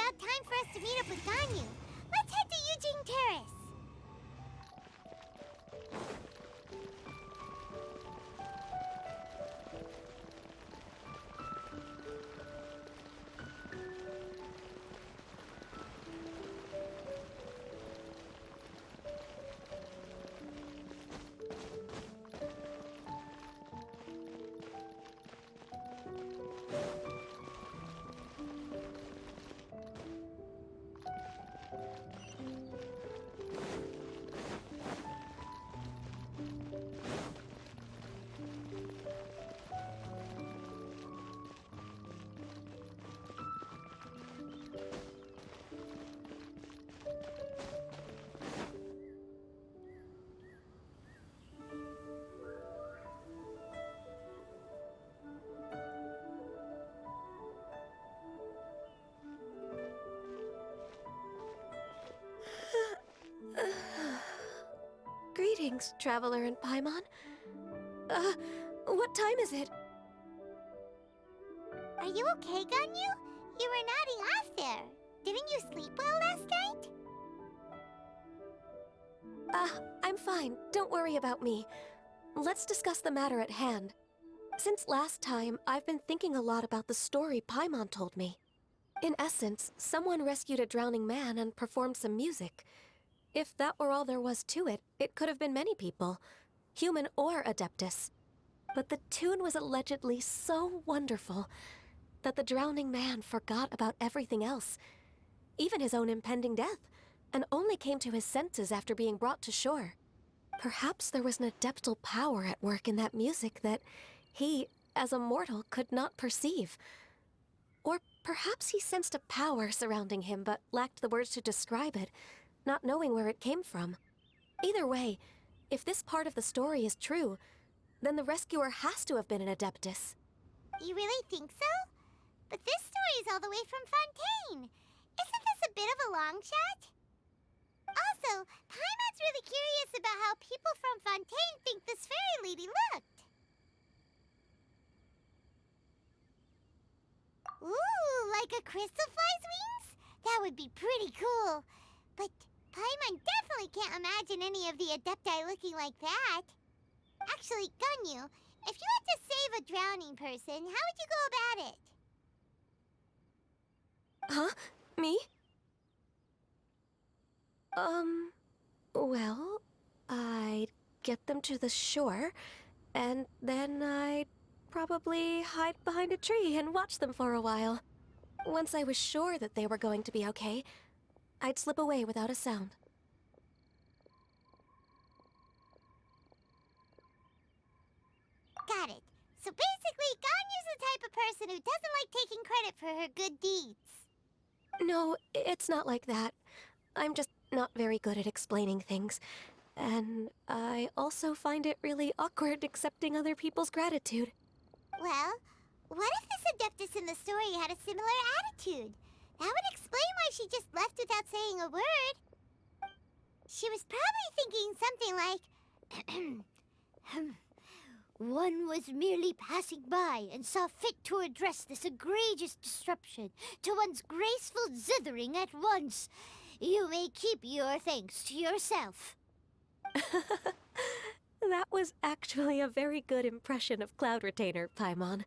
about time for us to meet up with Ganyu. Let's head to Yujing Terrace. Greetings, Traveler and Paimon. What time is it? Are you okay, Ganyu? You were nodding off there. Didn't you sleep well last night? I'm fine. Don't worry about me. Let's discuss the matter at hand. Since last time, I've been thinking a lot about the story Paimon told me. In essence, someone rescued a drowning man and performed some music. If that were all there was to it, it could have been many people, human or Adeptus. But the tune was allegedly so wonderful that the drowning man forgot about everything else, even his own impending death, and only came to his senses after being brought to shore. Perhaps there was an adeptal power at work in that music that he, as a mortal, could not perceive. Or perhaps he sensed a power surrounding him but lacked the words to describe it, not knowing where it came from. Either way, if this part of the story is true, then the rescuer has to have been an Adeptus. You really think so? But this story is all the way from Fontaine. Isn't this a bit of a long shot? Also, Paimon's really curious about how people from Fontaine think this fairy lady looked. Ooh, like a crystal fly's wings? That would be pretty cool. But Paimon definitely can't imagine any of the Adepti looking like that. Actually, Ganyu, if you had to save a drowning person, how would you go about it? Huh? Me? Well, I'd get them to the shore, and then I'd probably hide behind a tree and watch them for a while. Once I was sure that they were going to be okay, I'd slip away without a sound. Got it. So basically, Ganyu's the type of person who doesn't like taking credit for her good deeds. No, it's not like that. I'm just not very good at explaining things. And I also find it really awkward accepting other people's gratitude. Well, what if this Adeptus in the story had a similar attitude? That would explain why she just left without saying a word. She was probably thinking something like, one was merely passing by and saw fit to address this egregious disruption to one's graceful zithering at once. You may keep your thanks to yourself. That was actually a very good impression of Cloud Retainer, Paimon.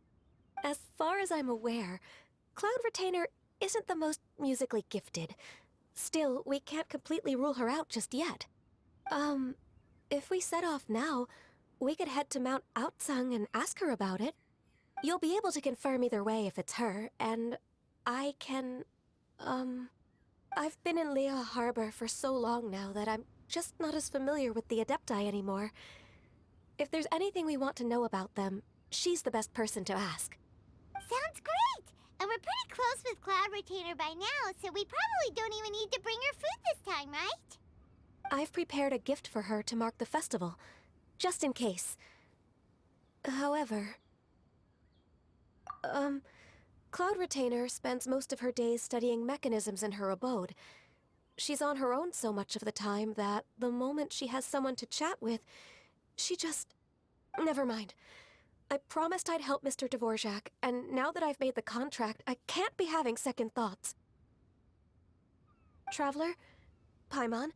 As far as I'm aware, Cloud Retainer isn't the most musically gifted. Still, we can't completely rule her out just yet. If we set off now, we could head to Mount Outsung and ask her about it. You'll be able to confirm either way if it's her, and I can, I've been in Lea Harbor for so long now that I'm just not as familiar with the Adepti anymore. If there's anything we want to know about them, she's the best person to ask. Sounds great! And we're pretty close with Cloud Retainer by now, so we probably don't even need to bring her food this time, right? I've prepared a gift for her to mark the festival, just in case. However, Cloud Retainer spends most of her days studying mechanisms in her abode. She's on her own so much of the time that the moment she has someone to chat with, she just... Never mind. I promised I'd help Mr. Dvorak, and now that I've made the contract, I can't be having second thoughts. Traveler, Paimon,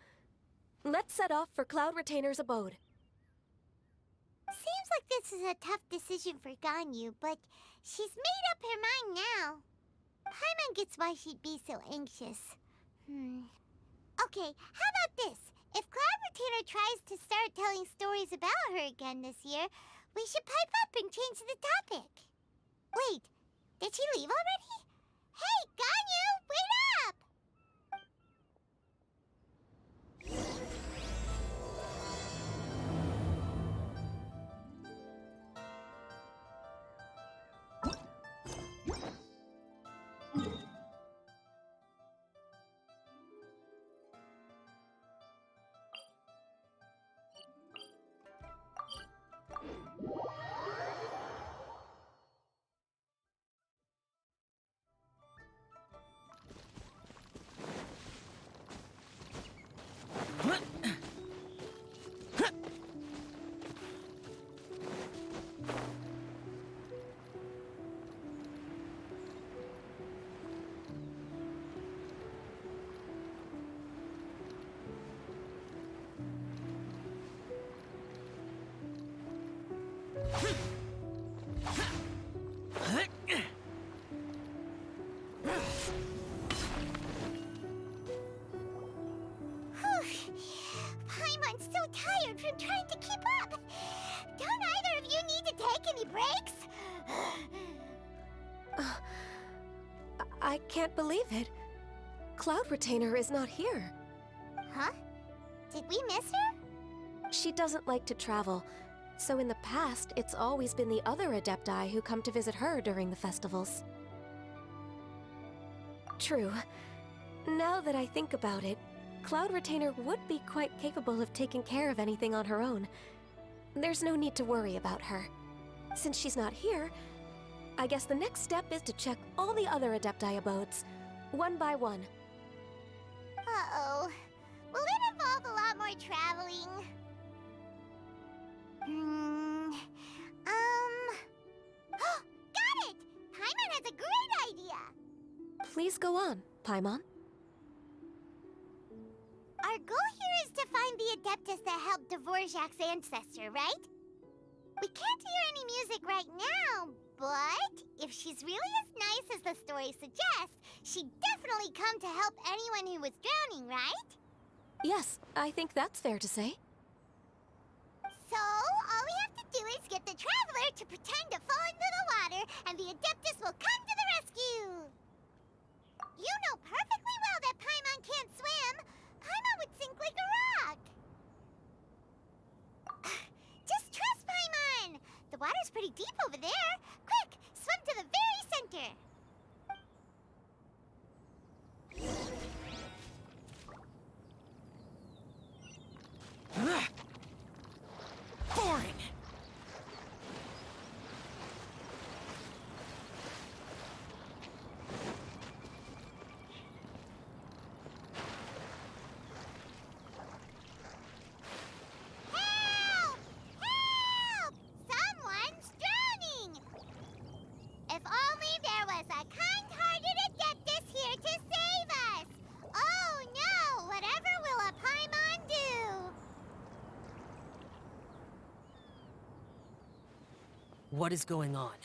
let's set off for Cloud Retainer's abode. Seems like this is a tough decision for Ganyu, but she's made up her mind now. Paimon gets why she'd be so anxious. Okay, how about this? If Cloud Retainer tries to start telling stories about her again this year, we should pipe up and change the topic. Wait, did she leave already? Hey, Ganyu, wait up! Paimon's so tired from trying to keep up. Don't either of you need to take any breaks? I can't believe it. Cloud Retainer is not here. Huh? Did we miss her? She doesn't like to travel, so in the past, it's always been the other Adepti who come to visit her during the festivals. True. Now that I think about it, Cloud Retainer would be quite capable of taking care of anything on her own. There's no need to worry about her. Since she's not here, I guess the next step is to check all the other Adepti abodes, one by one. Uh-oh. Will it involve a lot more traveling? Got it! Paimon has a great idea! Please go on, Paimon. Our goal here is to find the Adeptus that helped Dvorak's ancestor, right? We can't hear any music right now, but if she's really as nice as the story suggests, she'd definitely come to help anyone who was drowning, right? Yes, I think that's fair to say. So, all we have to do is get the Traveler to pretend to fall into the water, and the Adeptus will come to the rescue! You know perfectly well that Paimon can't swim! Paimon would sink like a rock! Just trust Paimon! The water's pretty deep over there! Quick, swim to the very center! Boring! Help! Help! Someone's drowning! If only there was a kind-hearted Adeptus here to save us! Oh no! Whatever will a Paimon do? What is going on?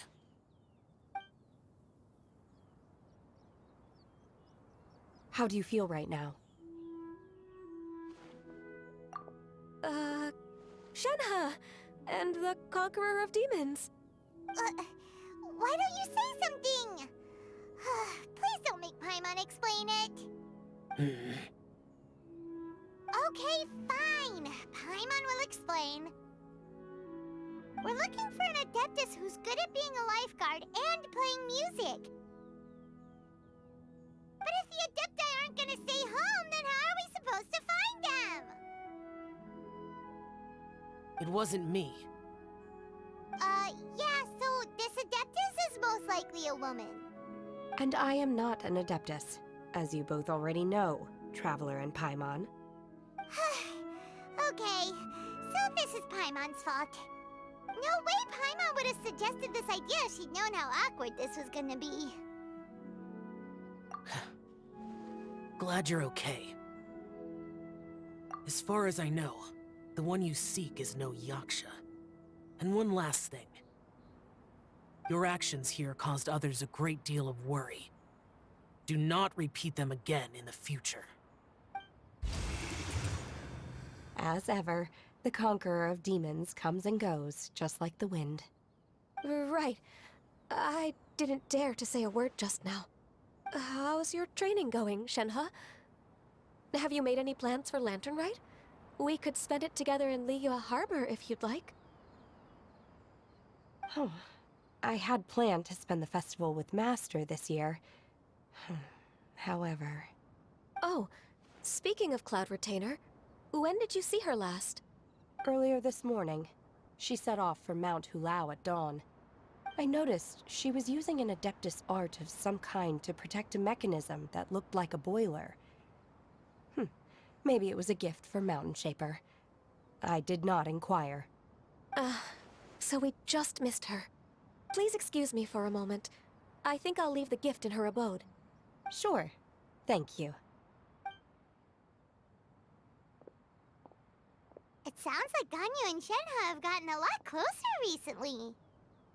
How do you feel right now? Shenhe! And the Conqueror of Demons. Why don't you say something? Please don't make Paimon explain it. Okay, fine. Paimon will explain. We're looking for an Adeptus who's good at being a lifeguard and playing music. But if the Adepti aren't gonna stay home, then how are we supposed to find them? It wasn't me. Yeah, so this Adeptus is most likely a woman. And I am not an Adeptus, as you both already know, Traveler and Paimon. Okay, so this is Paimon's fault. No way Paimon would have suggested this idea if she'd known how awkward this was gonna be. Glad you're okay. As far as I know, the one you seek is no Yaksha. And one last thing. Your actions here caused others a great deal of worry. Do not repeat them again in the future. As ever, the conqueror of demons comes and goes, just like the wind. Right. I didn't dare to say a word just now. How's your training going, Shenhe? Have you made any plans for Lantern Rite? We could spend it together in Liyue Harbor if you'd like. Oh, I had planned to spend the festival with Master this year. However... Oh, speaking of Cloud Retainer, when did you see her last? Earlier this morning, she set off for Mount Hulao at dawn. I noticed she was using an Adeptus art of some kind to protect a mechanism that looked like a boiler. Maybe it was a gift for Mountain Shaper. I did not inquire. So we just missed her. Please excuse me for a moment. I think I'll leave the gift in her abode. Sure. Thank you. It sounds like Ganyu and Shenhe have gotten a lot closer recently.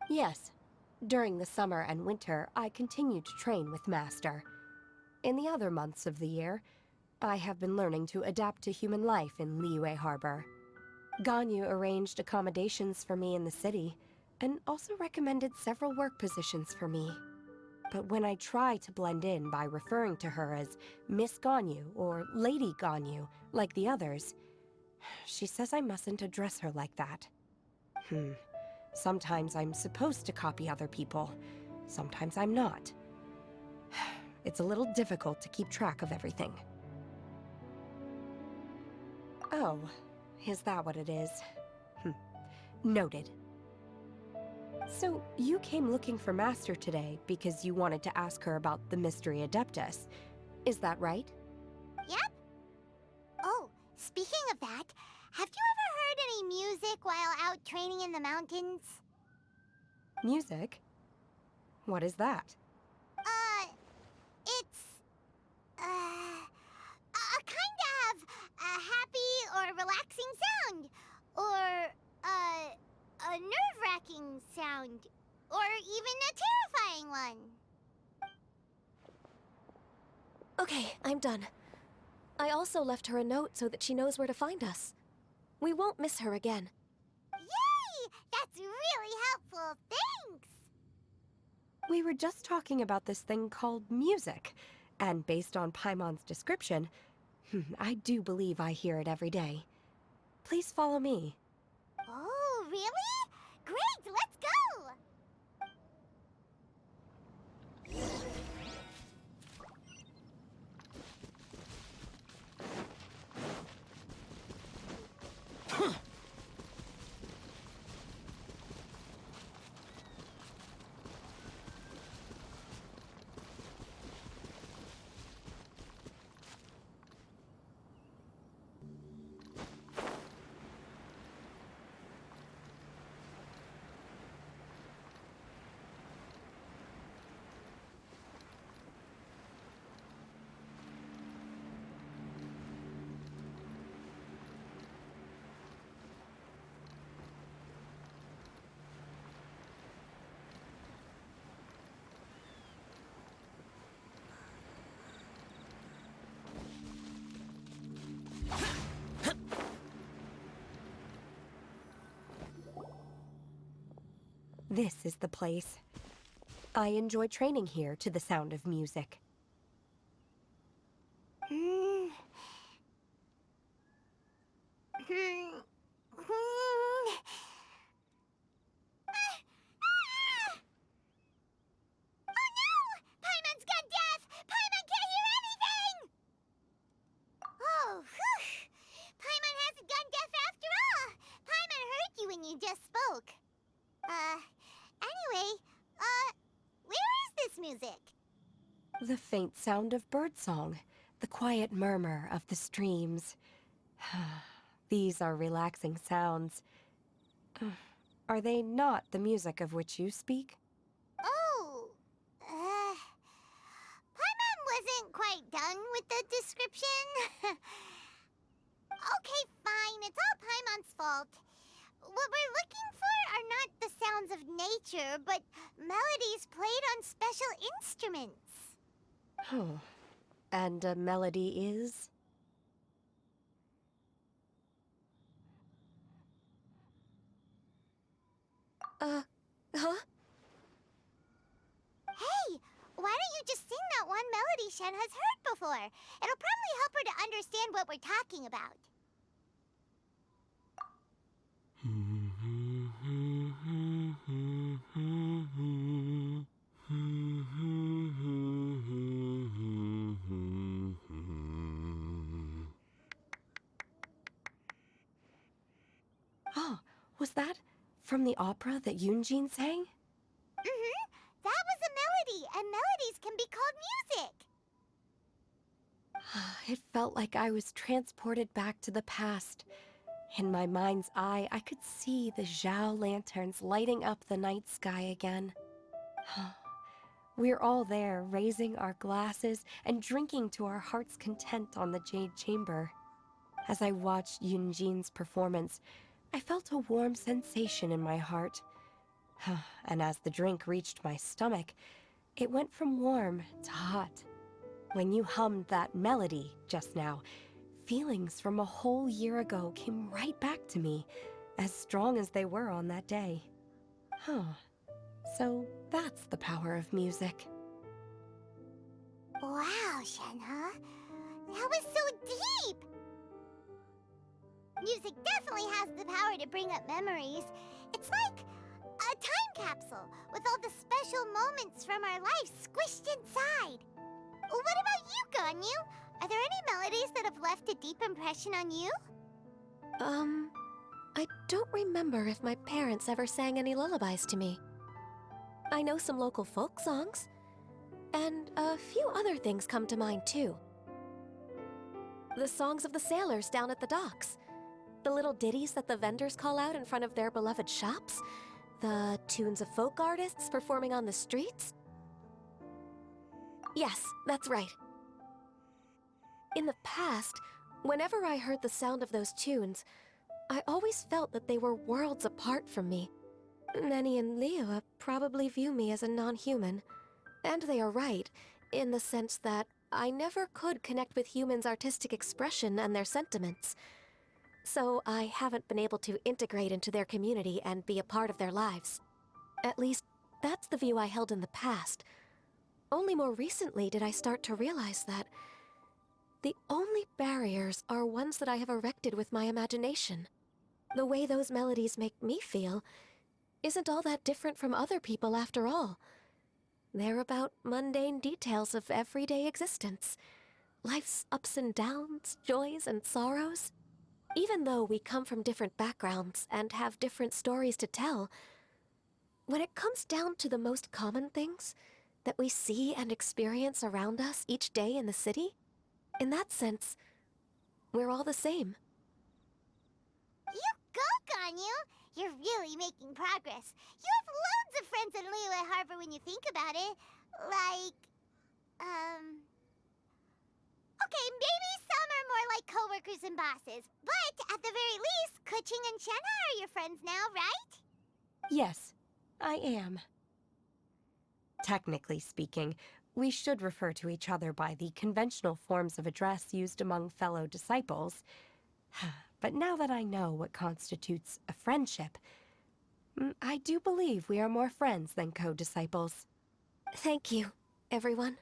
Yes. During the summer and winter, I continued to train with Master. In the other months of the year, I have been learning to adapt to human life in Liyue Harbor. Ganyu arranged accommodations for me in the city, and also recommended several work positions for me. But when I try to blend in by referring to her as Miss Ganyu or Lady Ganyu, like the others, she says I mustn't address her like that. Sometimes I'm supposed to copy other people, sometimes I'm not. It's a little difficult to keep track of everything. Oh, is that what it is? Noted. So, you came looking for Master today because you wanted to ask her about the Mystery Adeptus. Is that right? Yep. Oh, speaking of that, have you ever heard any music while out training in the mountains? Music? What is that? It's, a kind of a happy or relaxing sound. Or, a nerve-wracking sound. Or even a terrifying one. Okay, I'm done. I also left her a note so that she knows where to find us. We won't miss her again. Yay! That's really helpful. Thanks! We were just talking about this thing called music, and based on Paimon's description, I do believe I hear it every day. Please follow me. Oh, really? Great, let's go! This is the place. I enjoy training here to the sound of music. Paimon's gone deaf! Paimon can't hear anything! Oh, whew! Paimon hasn't gone deaf after all! Paimon heard you when you just spoke. Anyway, where is this music? The faint sound of birdsong, the quiet murmur of the streams. These are relaxing sounds. Are they not the music of which you speak? Oh, Paimon wasn't quite done with the description. Okay, fine. It's all Paimon's fault. What we're looking for are not the sounds of nature, but melodies played on special instruments. Oh. And a melody is? Huh? Hey, why don't you just sing that one melody Shen has heard before? It'll probably help her to understand what we're talking about. Oh, was that from the opera that Yunjin sang? Mm-hmm. That was a melody, and melodies can be called music. It felt like I was transported back to the past. In my mind's eye, I could see the Zhao lanterns lighting up the night sky again. We're all there, raising our glasses and drinking to our heart's content on the Jade Chamber. As I watched Yunjin's performance, I felt a warm sensation in my heart. And as the drink reached my stomach, it went from warm to hot. When you hummed that melody just now, feelings from a whole year ago came right back to me, as strong as they were on that day. So that's the power of music. Wow, Shenhe. That was so deep! Music definitely has the power to bring up memories. It's like a time capsule with all the special moments from our lives squished inside. What about you, Ganyu? Are there any melodies that have left a deep impression on you? I don't remember if my parents ever sang any lullabies to me. I know some local folk songs, and a few other things come to mind too. The songs of the sailors down at the docks, the little ditties that the vendors call out in front of their beloved shops, the tunes of folk artists performing on the streets. Yes, that's right. In the past, whenever I heard the sound of those tunes, I always felt that they were worlds apart from me. Nenny and Liyue probably view me as a non-human. And they are right, in the sense that I never could connect with humans' artistic expression and their sentiments. So I haven't been able to integrate into their community and be a part of their lives. At least, that's the view I held in the past. Only more recently did I start to realize that the only barriers are ones that I have erected with my imagination. The way those melodies make me feel isn't all that different from other people after all. They're about mundane details of everyday existence. Life's ups and downs, joys and sorrows. Even though we come from different backgrounds and have different stories to tell, when it comes down to the most common things that we see and experience around us each day in the city, in that sense, we're all the same. You go, Ganyu! You're really making progress. You have loads of friends in Liyue Harbor when you think about it. Like, okay, maybe some are more like coworkers and bosses. But at the very least, Keqing and Shenhe are your friends now, right? Yes, I am. Technically speaking, we should refer to each other by the conventional forms of address used among fellow disciples. But now that I know what constitutes a friendship, I do believe we are more friends than co-disciples. Thank you, everyone.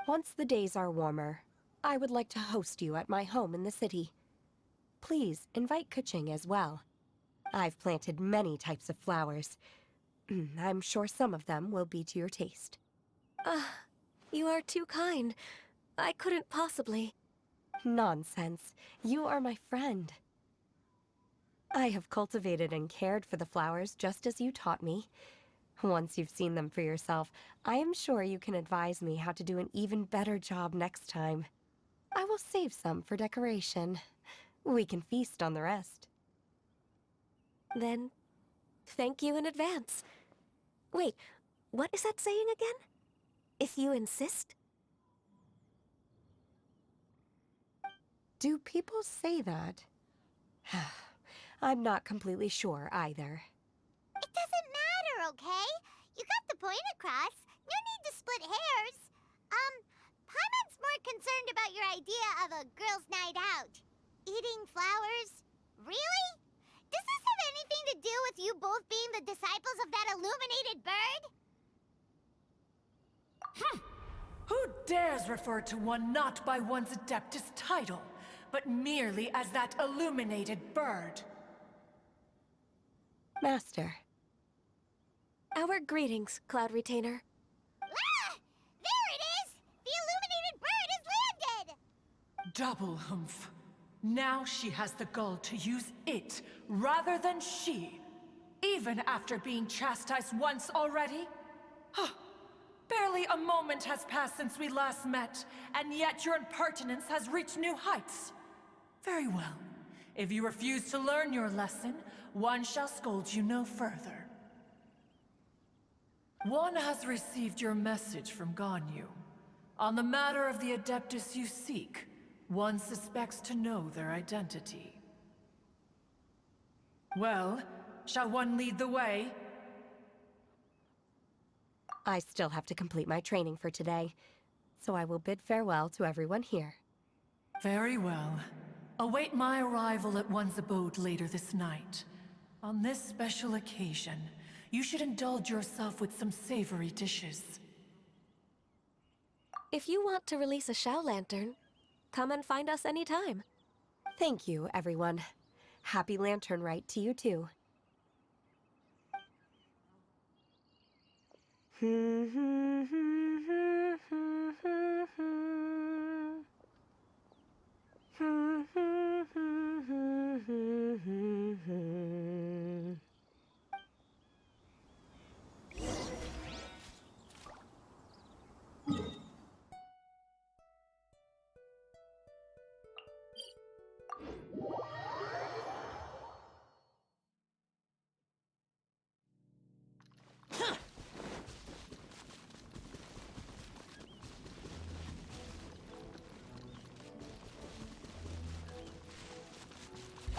Once the days are warmer, I would like to host you at my home in the city. Please invite Keqing as well. I've planted many types of flowers. I'm sure some of them will be to your taste. You are too kind. I couldn't possibly. Nonsense. You are my friend. I have cultivated and cared for the flowers just as you taught me. Once you've seen them for yourself, I am sure you can advise me how to do an even better job next time. I will save some for decoration. We can feast on the rest. Then, thank you in advance. Wait, what is that saying again? If you insist. Do people say that? I'm not completely sure either. It doesn't matter, okay? You got the point across. No need to split hairs. Paimon's more concerned about your idea of a girls' night out. Eating flowers? Really? Does this have anything to do with you both being the disciples of that illuminated bird? Who dares refer to one not by one's Adeptus title, but merely as that illuminated bird? Master. Our greetings, Cloud Retainer. Ah! There it is! The illuminated bird has landed! Double humph. Now she has the gall to use it rather than she, even after being chastised once already? Barely a moment has passed since we last met, and yet your impertinence has reached new heights. Very well. If you refuse to learn your lesson, one shall scold you no further. One has received your message from Ganyu. On the matter of the Adeptus you seek, one suspects to know their identity. Well, shall one lead the way? I still have to complete my training for today, so I will bid farewell to everyone here. Very well. Await my arrival at one's abode later this night. On this special occasion, you should indulge yourself with some savory dishes. If you want to release a Shao Lantern, come and find us anytime. Thank you, everyone. Happy Lantern Rite to you too.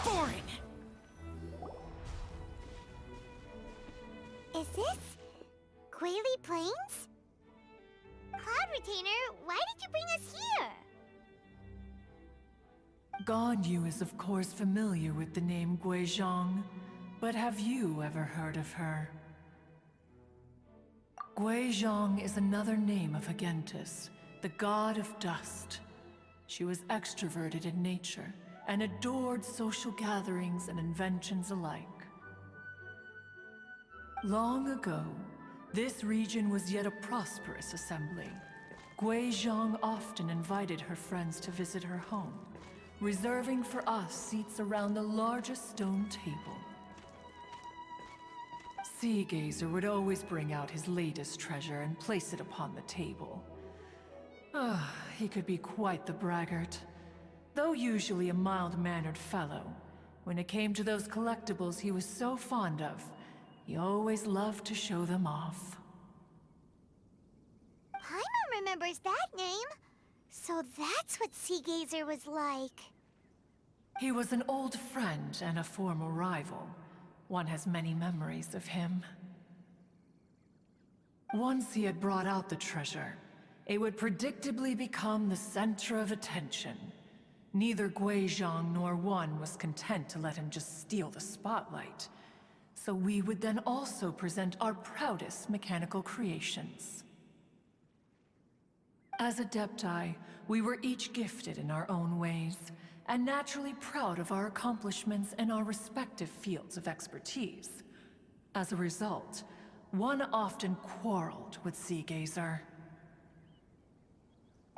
Boring! Is this Quaily Plains? Cloud Retainer, why did you bring us here? Ganyu is of course familiar with the name Guizhong, but have you ever heard of her? Guizhong is another name of Agentis, the god of dust. She was extroverted in nature, and adored social gatherings and inventions alike. Long ago, this region was yet a prosperous assembly. Guizhong often invited her friends to visit her home, reserving for us seats around the largest stone table. Sea Gazer would always bring out his latest treasure and place it upon the table. He could be quite the braggart. Though usually a mild-mannered fellow, when it came to those collectibles he was so fond of, he always loved to show them off. Paimon remembers that name. So that's what Sea Gazer was like. He was an old friend and a former rival. One has many memories of him. Once he had brought out the treasure, it would predictably become the center of attention. Neither Guizhong nor one was content to let him just steal the spotlight. So we would then also present our proudest mechanical creations. As Adepti, we were each gifted in our own ways, and naturally proud of our accomplishments in our respective fields of expertise. As a result, one often quarreled with Sea Gazer.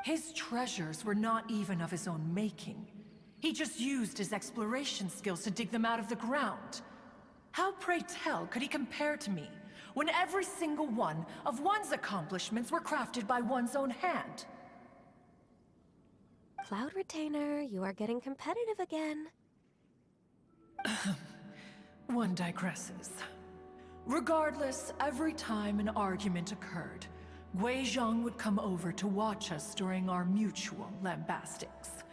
His treasures were not even of his own making. He just used his exploration skills to dig them out of the ground. How, pray tell, could he compare to me, when every single one of one's accomplishments were crafted by one's own hand? Cloud Retainer, you are getting competitive again. One digresses. Regardless, every time an argument occurred, Guizhong would come over to watch us during our mutual lambastics.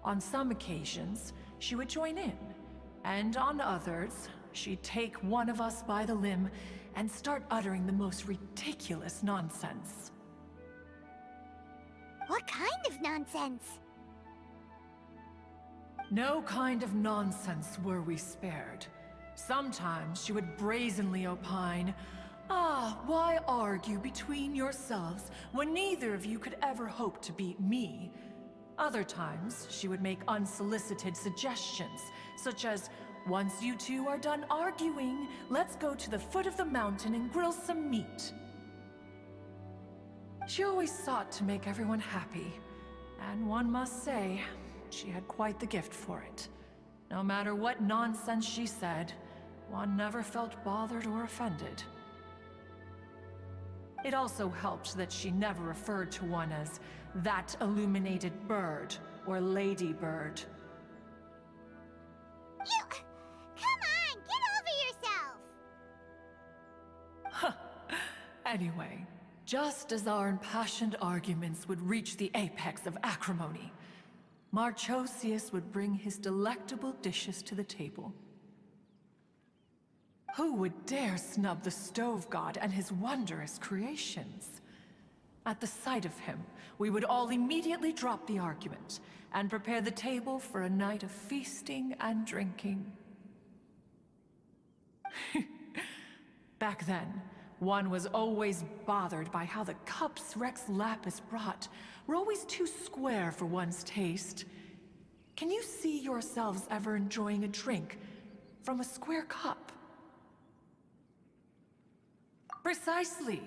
On some occasions, she would join in, and on others, she'd take one of us by the limb and start uttering the most ridiculous nonsense. What kind of nonsense? No kind of nonsense were we spared. Sometimes she would brazenly opine, why argue between yourselves when neither of you could ever hope to beat me? Other times, she would make unsolicited suggestions, such as, once you two are done arguing, let's go to the foot of the mountain and grill some meat. She always sought to make everyone happy, and one must say, she had quite the gift for it. No matter what nonsense she said, one never felt bothered or offended. It also helped that she never referred to one as that illuminated bird or ladybird. Come on, get over yourself! Anyway, just as our impassioned arguments would reach the apex of acrimony, Marchosius would bring his delectable dishes to the table. Who would dare snub the stove god and his wondrous creations? At the sight of him, we would all immediately drop the argument and prepare the table for a night of feasting and drinking. Back then, one was always bothered by how the cups Rex Lapis brought were always too square for one's taste. Can you see yourselves ever enjoying a drink from a square cup? Precisely.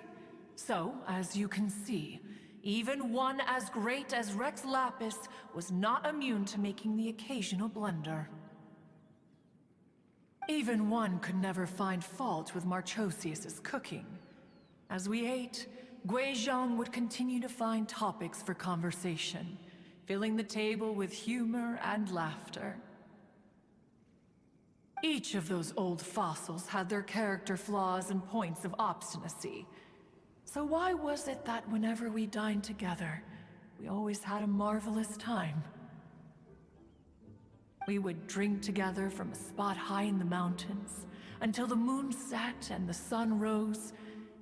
So, as you can see, even one as great as Rex Lapis was not immune to making the occasional blunder. Even one could never find fault with Marchosius's cooking. As we ate, Guizhong would continue to find topics for conversation, filling the table with humor and laughter. Each of those old fossils had their character flaws and points of obstinacy. So why was it that whenever we dined together, we always had a marvelous time? We would drink together from a spot high in the mountains, until the moon set and the sun rose,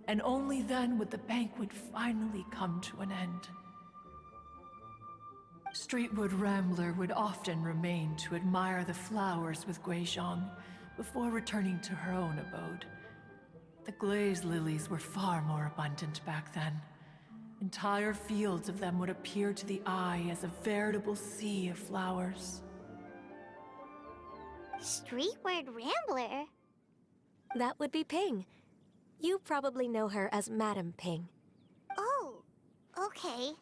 and only then would the banquet finally come to an end. Streetwood Rambler would often remain to admire the flowers with Guizhong before returning to her own abode. The glaze lilies were far more abundant back then. Entire fields of them would appear to the eye as a veritable sea of flowers. Streetward Rambler? That would be Ping. You probably know her as Madam Ping. Oh, okay.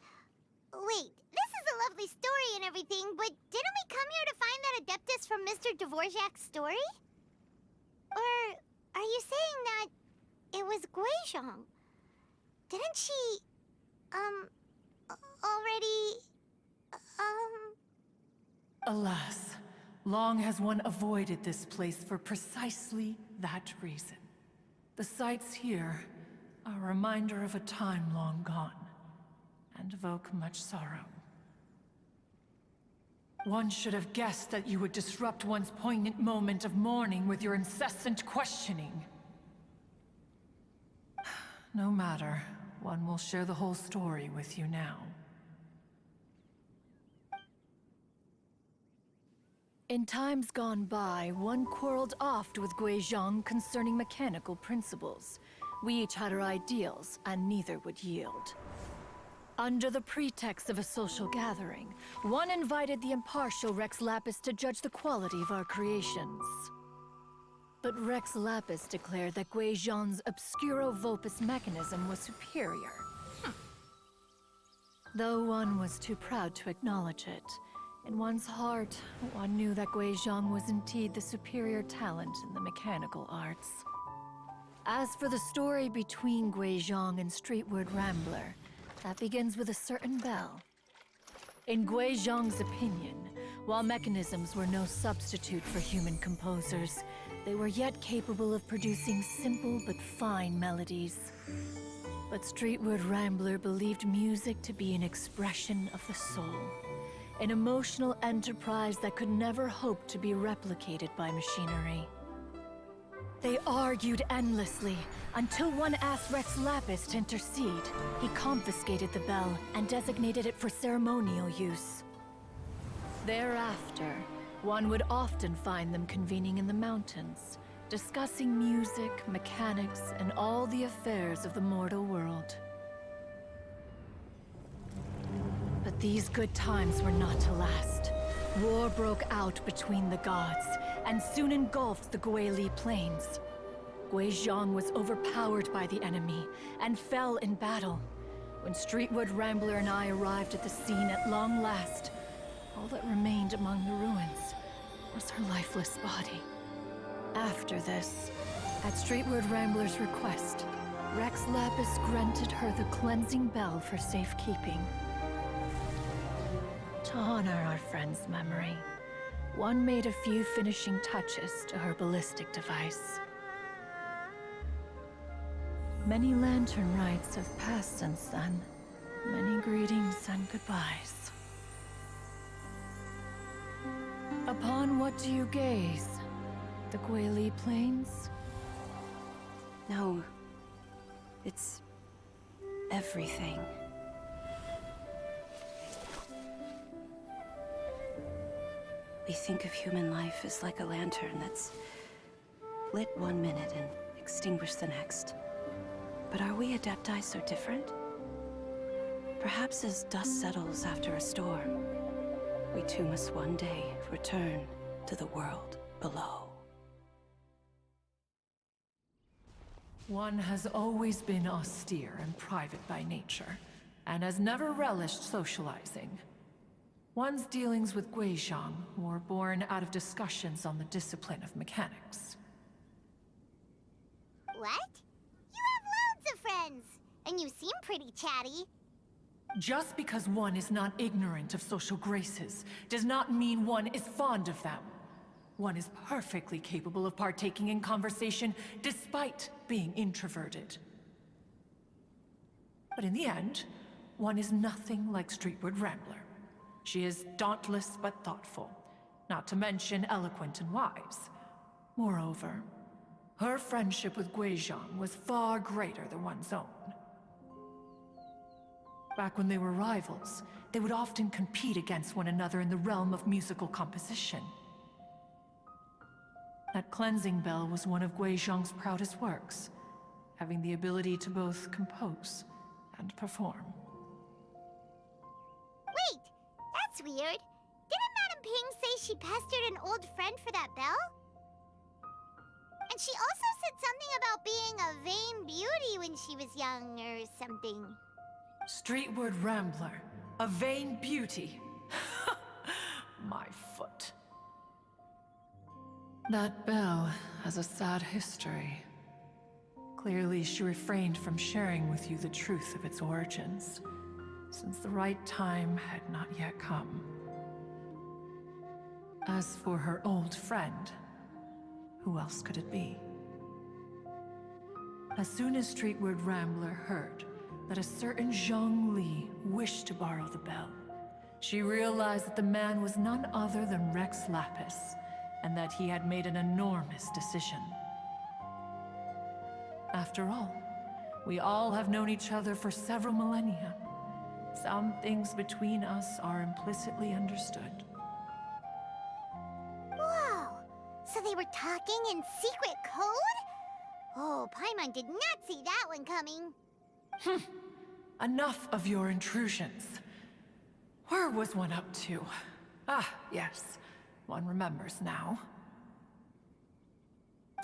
Wait, this is a lovely story and everything, but didn't we come here to find that Adeptus from Mr. Dvorak's story? Or are you saying that it was Guizhong? Didn't she, already, Alas, long has one avoided this place for precisely that reason. The sights here are a reminder of a time long gone, and evoke much sorrow. One should have guessed that you would disrupt one's poignant moment of mourning with your incessant questioning. No matter, one will share the whole story with you now. In times gone by, one quarreled oft with Guizhong concerning mechanical principles. We each had our ideals, and neither would yield. Under the pretext of a social gathering, one invited the impartial Rex Lapis to judge the quality of our creations. But Rex Lapis declared that Guizhong's Obscuro Vulpus mechanism was superior. Though one was too proud to acknowledge it, in one's heart, one knew that Guizhong was indeed the superior talent in the mechanical arts. As for the story between Guizhong and Streetward Rambler, that begins with a certain bell. In Guizhong's opinion, while mechanisms were no substitute for human composers, they were yet capable of producing simple but fine melodies. But Streetward Rambler believed music to be an expression of the soul. An emotional enterprise that could never hope to be replicated by machinery. They argued endlessly, until one asked Rex Lapis to intercede. He confiscated the bell and designated it for ceremonial use. Thereafter, one would often find them convening in the mountains, discussing music, mechanics, and all the affairs of the mortal world. But these good times were not to last. War broke out between the gods, and soon engulfed the Guili Plains. Guizhong was overpowered by the enemy, and fell in battle. When Streetwood Rambler and I arrived at the scene at long last, all that remained among the ruins was her lifeless body. After this, at Streetwood Rambler's request, Rex Lapis granted her the cleansing bell for safekeeping. To honor our friend's memory, one made a few finishing touches to her ballistic device. Many lantern rites have passed since then. Many greetings and goodbyes. Upon what do you gaze? The Guili Plains? No. It's everything. We think of human life as like a lantern that's lit one minute and extinguished the next. But are we Adepti so different? Perhaps as dust settles after a storm, we too must one day return to the world below. One has always been austere and private by nature, and has never relished socializing. One's dealings with Guizhong were born out of discussions on the discipline of mechanics. What? You have loads of friends, and you seem pretty chatty. Just because one is not ignorant of social graces does not mean one is fond of them. One is perfectly capable of partaking in conversation despite being introverted. But in the end, one is nothing like Streetward Rambler. She is dauntless but thoughtful, not to mention eloquent and wise. Moreover, her friendship with Guizhong was far greater than one's own. Back when they were rivals, they would often compete against one another in the realm of musical composition. That cleansing bell was one of Guizhong's proudest works, having the ability to both compose and perform. Wait, that's weird. Didn't Madame Ping say she pestered an old friend for that bell? And she also said something about being a vain beauty when she was young or something. Streetward Rambler, a vain beauty. My foot. That bell has a sad history. Clearly, she refrained from sharing with you the truth of its origins, since the right time had not yet come. As for her old friend, who else could it be? As soon as Streetward Rambler heard that a certain Zhang Li wished to borrow the bell, she realized that the man was none other than Rex Lapis, and that he had made an enormous decision. After all, we all have known each other for several millennia. Some things between us are implicitly understood. Whoa! So they were talking in secret code? Oh, Paimon did not see that one coming. Enough of your intrusions. Where was one up to? Ah, yes. One remembers now.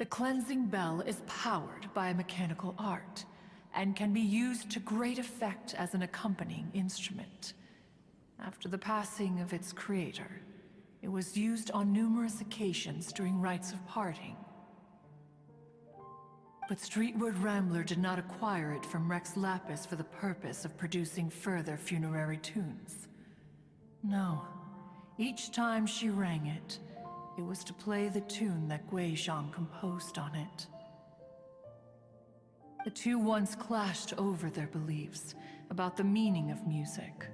The cleansing bell is powered by a mechanical art, and can be used to great effect as an accompanying instrument. After the passing of its creator, it was used on numerous occasions during rites of parting. But Streetward Rambler did not acquire it from Rex Lapis for the purpose of producing further funerary tunes. No. Each time she rang it, it was to play the tune that Guizhong composed on it. The two once clashed over their beliefs about the meaning of music.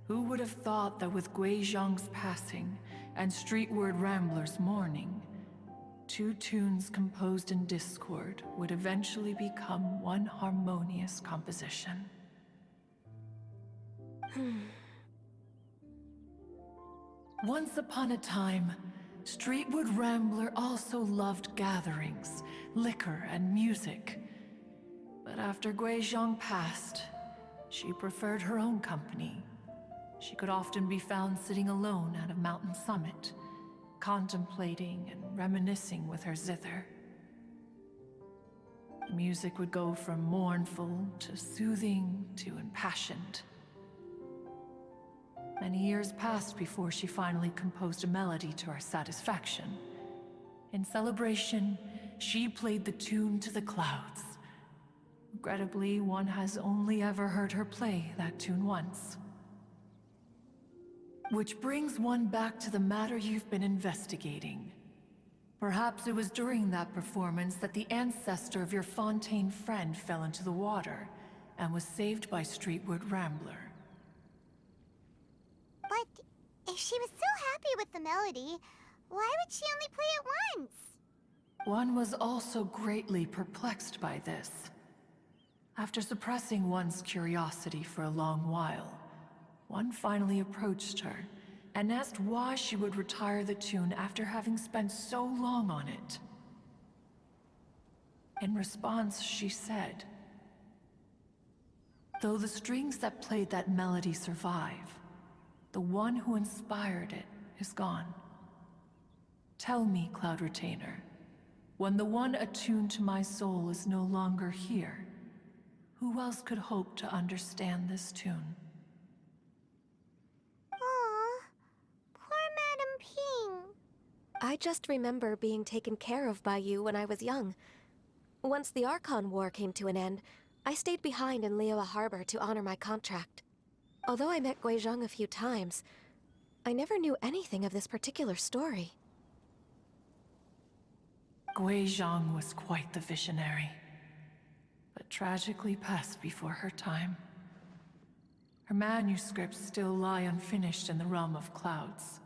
Who would have thought that with Gui Zhang's passing and Streetward Rambler's mourning, two tunes composed in discord would eventually become one harmonious composition? Once upon a time, Streetwood Rambler also loved gatherings, liquor, and music. But after Gui Zhang passed, she preferred her own company. She could often be found sitting alone at a mountain summit, contemplating and reminiscing with her zither. The music would go from mournful to soothing to impassioned. Many years passed before she finally composed a melody to our satisfaction. In celebration, she played the tune to the clouds. Regrettably, one has only ever heard her play that tune once. Which brings one back to the matter you've been investigating. Perhaps it was during that performance that the ancestor of your Fontaine friend fell into the water and was saved by Streetwood Rambler. But if she was so happy with the melody, why would she only play it once? One was also greatly perplexed by this. After suppressing one's curiosity for a long while, one finally approached her and asked why she would retire the tune after having spent so long on it. In response, she said, "Though the strings that played that melody survive, the one who inspired it is gone. Tell me, Cloud Retainer, when the one attuned to my soul is no longer here, who else could hope to understand this tune?" Aw, poor Madame Ping. I just remember being taken care of by you when I was young. Once the Archon War came to an end, I stayed behind in Liyue Harbor to honor my contract. Although I met Gui Zhang a few times, I never knew anything of this particular story. Gui Zhang was quite the visionary, but tragically passed before her time. Her manuscripts still lie unfinished in the realm of clouds.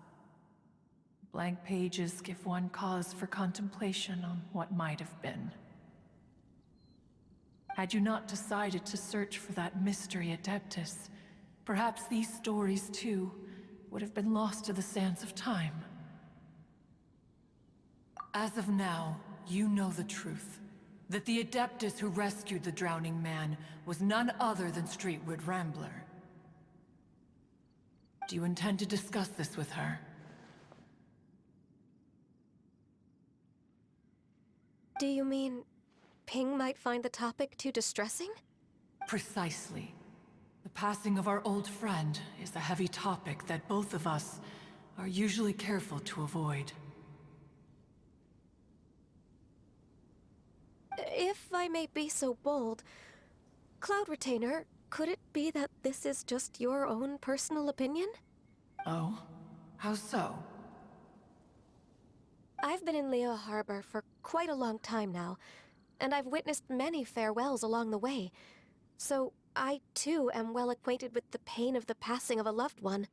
Blank pages give one cause for contemplation on what might have been. Had you not decided to search for that mystery Adeptus, perhaps these stories, too, would have been lost to the sands of time. As of now, you know the truth. That the Adeptus who rescued the drowning man was none other than Streetwood Rambler. Do you intend to discuss this with her? Do you mean Ping might find the topic too distressing? Precisely. The passing of our old friend is a heavy topic that both of us are usually careful to avoid. If I may be so bold, Cloud Retainer, could it be that this is just your own personal opinion? Oh? How so? I've been in Liyue Harbor for quite a long time now, and I've witnessed many farewells along the way, so I too am well acquainted with the pain of the passing of a loved one.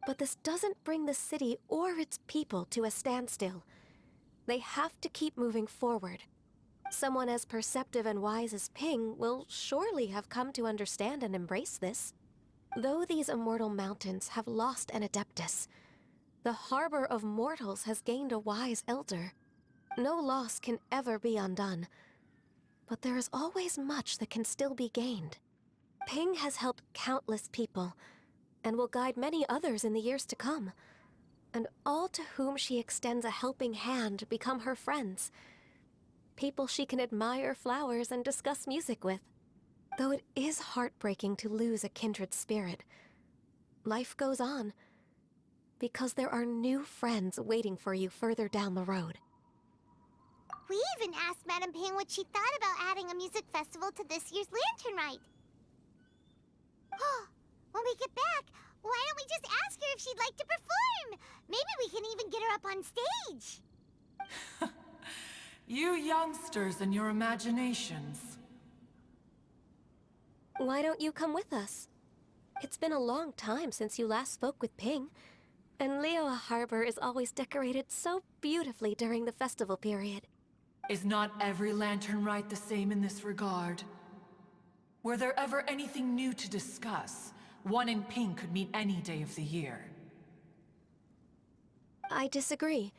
But this doesn't bring the city or its people to a standstill. They have to keep moving forward. Someone as perceptive and wise as Ping will surely have come to understand and embrace this. Though these immortal mountains have lost an Adeptus, the harbor of mortals has gained a wise elder. No loss can ever be undone, but there is always much that can still be gained. Ping has helped countless people, and will guide many others in the years to come. And all to whom she extends a helping hand become her friends. People she can admire flowers and discuss music with. Though it is heartbreaking to lose a kindred spirit, life goes on, because there are new friends waiting for you further down the road. We even asked Madame Ping what she thought about adding a music festival to this year's Lantern Rite. When we get back, why don't we just ask her if she'd like to perform? Maybe we can even get her up on stage. You youngsters and your imaginations. Why don't you come with us? It's been a long time since you last spoke with Ping, and Liyue Harbor is always decorated so beautifully during the festival period. Is not every lantern rite the same in this regard? Were there ever anything new to discuss? One in Ping could meet any day of the year. I disagree.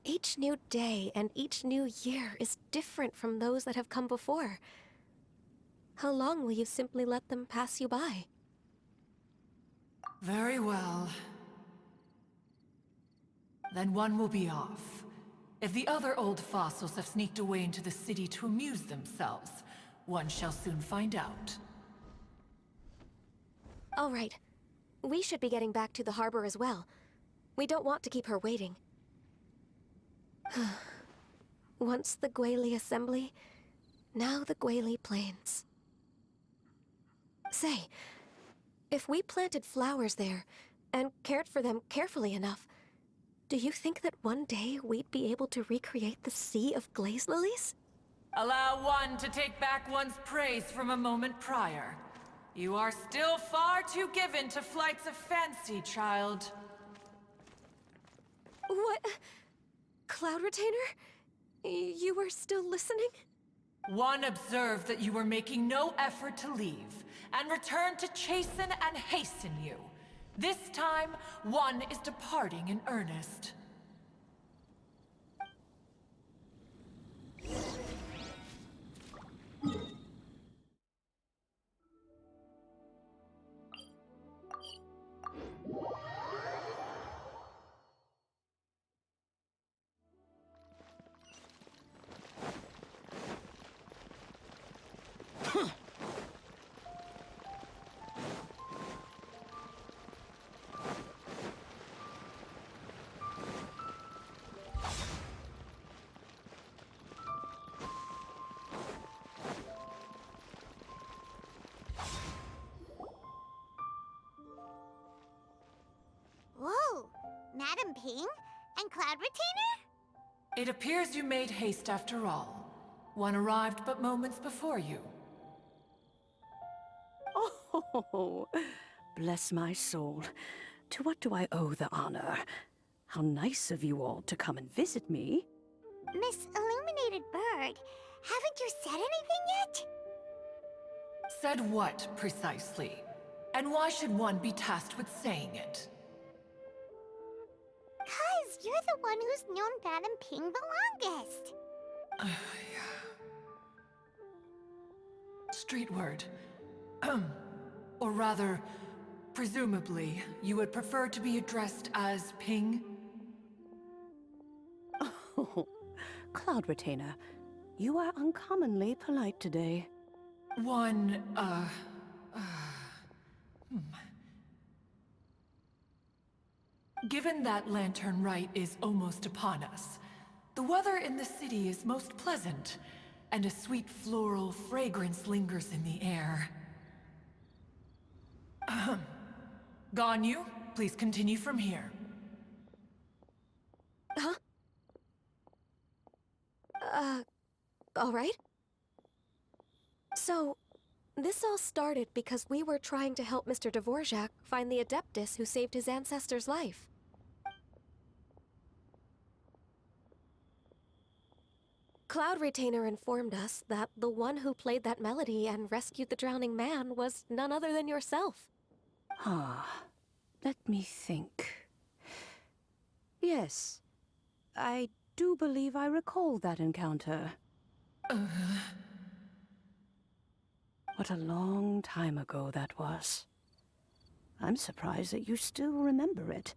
Each new day and each new year is different from those that have come before. How long will you simply let them pass you by? Very well. Then one will be off. If the other old fossils have sneaked away into the city to amuse themselves, one shall soon find out. All right. We should be getting back to the harbor as well. We don't want to keep her waiting. Once the Guili Assembly, now the Guili Plains. Say, if we planted flowers there, and cared for them carefully enough, do you think that one day we'd be able to recreate the Sea of Glaze Lilies? Allow one to take back one's praise from a moment prior. You are still far too given to flights of fancy, child. What? Cloud Retainer? You were still listening? One observed that you were making no effort to leave, and returned to chasten and hasten you. This time, one is departing in earnest. Whoa! Madam Ping? And Cloud Retainer? It appears you made haste after all. One arrived but moments before you. Oh, bless my soul. To what do I owe the honor? How nice of you all to come and visit me. Miss Illuminated Bird, haven't you said anything yet? Said what, precisely? And why should one be tasked with saying it? 'Cause you're the one who's known Madam Ping the longest. Street word. Or rather, presumably, you would prefer to be addressed as Ping? Oh, Cloud Retainer, you are uncommonly polite today. One, Given that Lantern Rite is almost upon us, the weather in the city is most pleasant, and a sweet floral fragrance lingers in the air. Ganyu, please continue from here. Huh? All right. So, this all started because we were trying to help Mr. Dvorak find the Adeptus who saved his ancestor's life. Cloud Retainer informed us that the one who played that melody and rescued the drowning man was none other than yourself. Ah, let me think. Yes, I do believe I recall that encounter. What a long time ago that was. I'm surprised that you still remember it.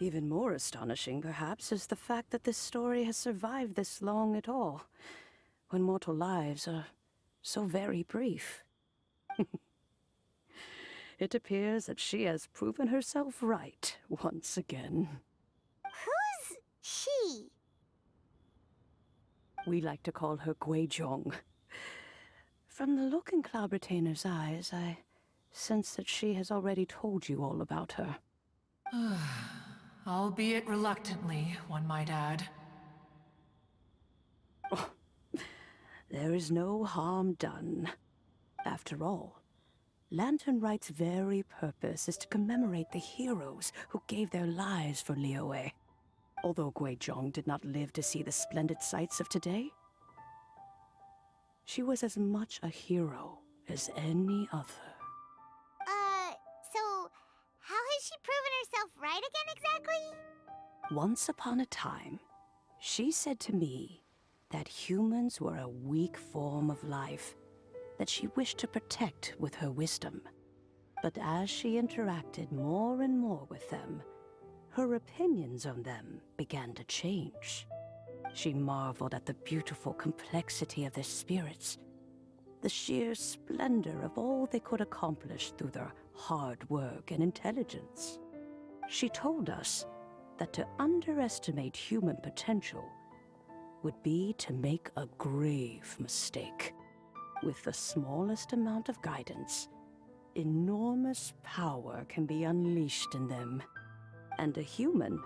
Even more astonishing, perhaps, is the fact that this story has survived this long at all, when mortal lives are so very brief. It appears that she has proven herself right once again. Who's she? We like to call her Guizhong. From the look in Cloud Retainer's eyes, I sense that she has already told you all about her. Albeit reluctantly, one might add. there is no harm done. After all, Lantern Rite's very purpose is to commemorate the heroes who gave their lives for Liyue. Although Guizhong did not live to see the splendid sights of today, she was as much a hero as any other. So how has she proven herself right again exactly? Once upon a time, she said to me that humans were a weak form of life that she wished to protect with her wisdom. But as she interacted more and more with them, her opinions on them began to change. She marveled at the beautiful complexity of their spirits, the sheer splendor of all they could accomplish through their hard work and intelligence. She told us that to underestimate human potential would be to make a grave mistake. With the smallest amount of guidance, enormous power can be unleashed in them. And a human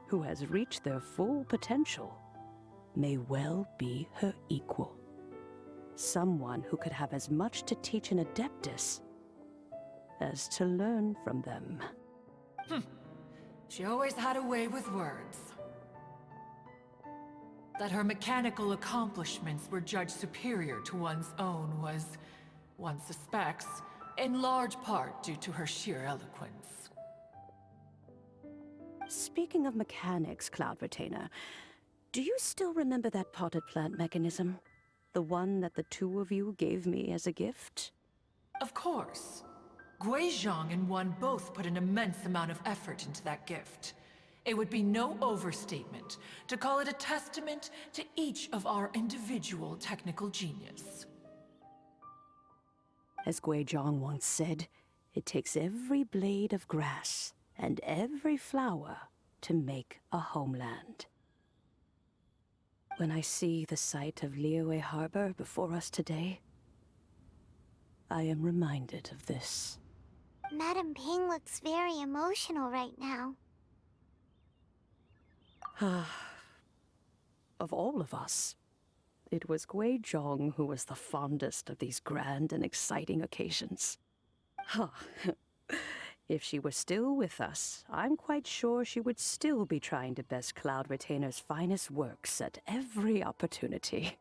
who has reached their full potential may well be her equal. Someone who could have as much to teach an Adeptus as to learn from them. She always had a way with words. That her mechanical accomplishments were judged superior to one's own was, one suspects, in large part due to her sheer eloquence. Speaking of mechanics, Cloud Retainer, do you still remember that potted plant mechanism? The one that the two of you gave me as a gift? Of course. Guizhong and one both put an immense amount of effort into that gift. It would be no overstatement to call it a testament to each of our individual technical genius. As Guizhong once said, it takes every blade of grass and every flower to make a homeland. When I see the sight of Liyue Harbor before us today, I am reminded of this. Madame Ping looks very emotional right now. Of all of us, it was Guizhong who was the fondest of these grand and exciting occasions. If she were still with us, I'm quite sure she would still be trying to best Cloud Retainer's finest works at every opportunity.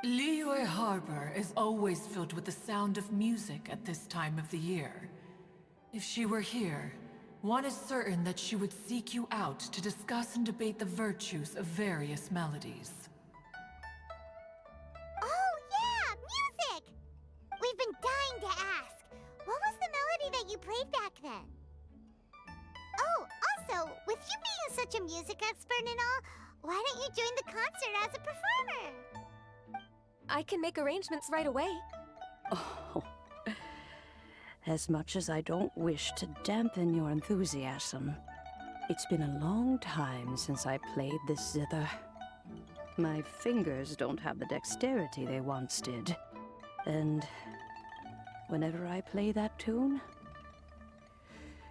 Liyue Harbor is always filled with the sound of music at this time of the year. If she were here, one is certain that she would seek you out to discuss and debate the virtues of various melodies. Oh yeah, music! We've been dying to ask. What was the melody that you played back then? Oh, also, with you being such a music expert and all, why don't you join the concert as a performer? I can make arrangements right away. Oh, as much as I don't wish to dampen your enthusiasm, it's been a long time since I played this zither. My fingers don't have the dexterity they once did, and whenever I play that tune,